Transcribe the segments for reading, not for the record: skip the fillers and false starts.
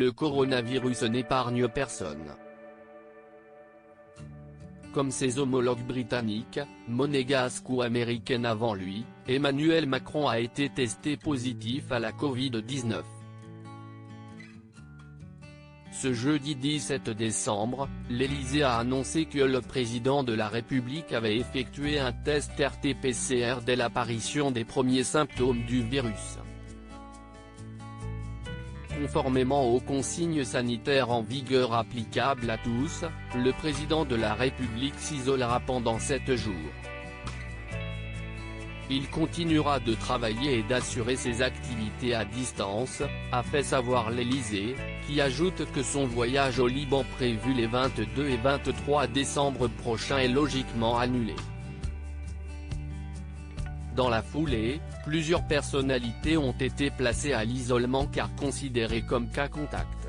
le coronavirus n'épargne personne. Comme ses homologues britanniques, monégasques ou américaines avant lui, Emmanuel Macron a été testé positif à la Covid-19. Ce jeudi 17 décembre, l'Élysée a annoncé que le président de la République avait effectué un test RT-PCR dès l'apparition des premiers symptômes du virus. Conformément aux consignes sanitaires en vigueur applicables à tous, le président de la République s'isolera pendant 7 jours. Il continuera de travailler et d'assurer ses activités à distance, a fait savoir l'Élysée, qui ajoute que son voyage au Liban prévu les 22 et 23 décembre prochains est logiquement annulé. Dans la foulée, plusieurs personnalités ont été placées à l'isolement car considérées comme cas contact.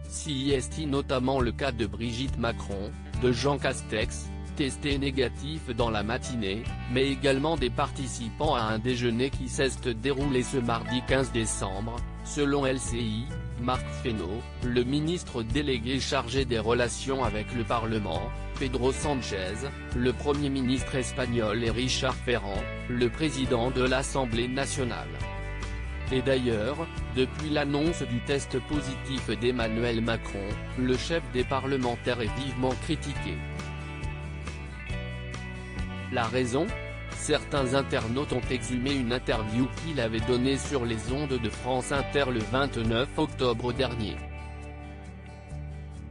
CIST notamment le cas de Brigitte Macron, de Jean Castex, testés négatifs dans la matinée, mais également des participants à un déjeuner qui s'est déroulé ce mardi 15 décembre, selon LCI, Marc Fesneau, le ministre délégué chargé des relations avec le Parlement, Pedro Sánchez, le Premier ministre espagnol et Richard Ferrand, le président de l'Assemblée nationale. Et d'ailleurs, depuis l'annonce du test positif d'Emmanuel Macron, le chef des parlementaires est vivement critiqué. La raison ? Certains internautes ont exhumé une interview qu'il avait donnée sur les ondes de France Inter le 29 octobre dernier,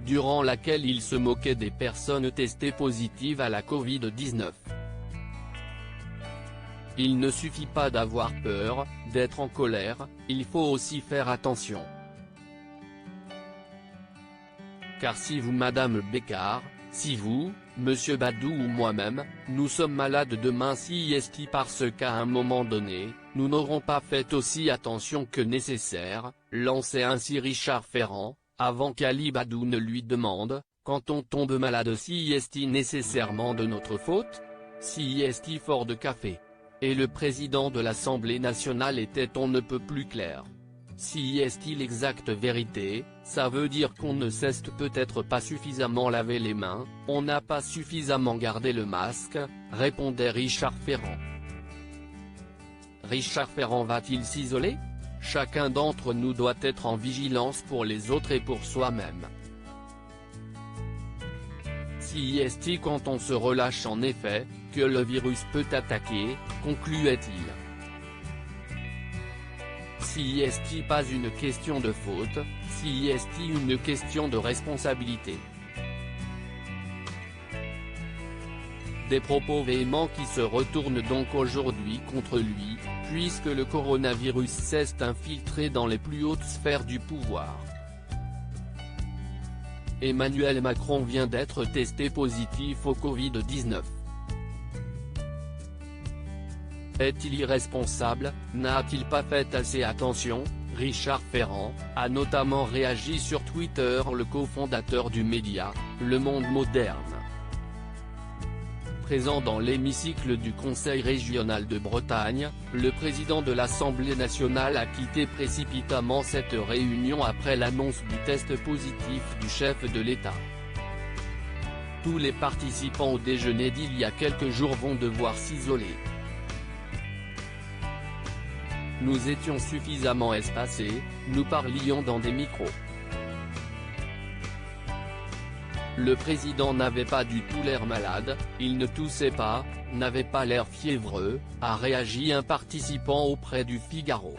durant laquelle il se moquait des personnes testées positives à la Covid-19. Il ne suffit pas d'avoir peur, d'être en colère, il faut aussi faire attention. Car si vous Madame Bécard, si vous, Monsieur Badou ou moi-même, nous sommes malades demain CIST parce qu'à un moment donné, nous n'aurons pas fait aussi attention que nécessaire, lançait ainsi Richard Ferrand, avant qu'Ali Badou ne lui demande, quand on tombe malade CIST nécessairement de notre faute ? CIST fort de café. Et le président de l'Assemblée nationale était on ne peut plus clair. CIST l'exacte vérité, ça veut dire qu'on ne s'est peut-être pas suffisamment lavé les mains, on n'a pas suffisamment gardé le masque, répondait Richard Ferrand. Richard Ferrand va-t-il s'isoler ? Chacun d'entre nous doit être en vigilance pour les autres et pour soi-même. CIST quand on se relâche en effet, que le virus peut attaquer, concluait-il. CIST pas une question de faute, CIST une question de responsabilité. Des propos véhéments qui se retournent donc aujourd'hui contre lui, puisque le coronavirus s'est infiltré dans les plus hautes sphères du pouvoir. Emmanuel Macron vient d'être testé positif au Covid-19. Est-il irresponsable, n'a-t-il pas fait assez attention ? Richard Ferrand, a notamment réagi sur Twitter le cofondateur du média, Le Monde Moderne. Présent dans l'hémicycle du Conseil régional de Bretagne, le président de l'Assemblée nationale a quitté précipitamment cette réunion après l'annonce du test positif du chef de l'État. Tous les participants au déjeuner d'il y a quelques jours vont devoir s'isoler. Nous étions suffisamment espacés, nous parlions dans des micros. Le président n'avait pas du tout l'air malade, il ne toussait pas, n'avait pas l'air fiévreux, a réagi un participant auprès du Figaro.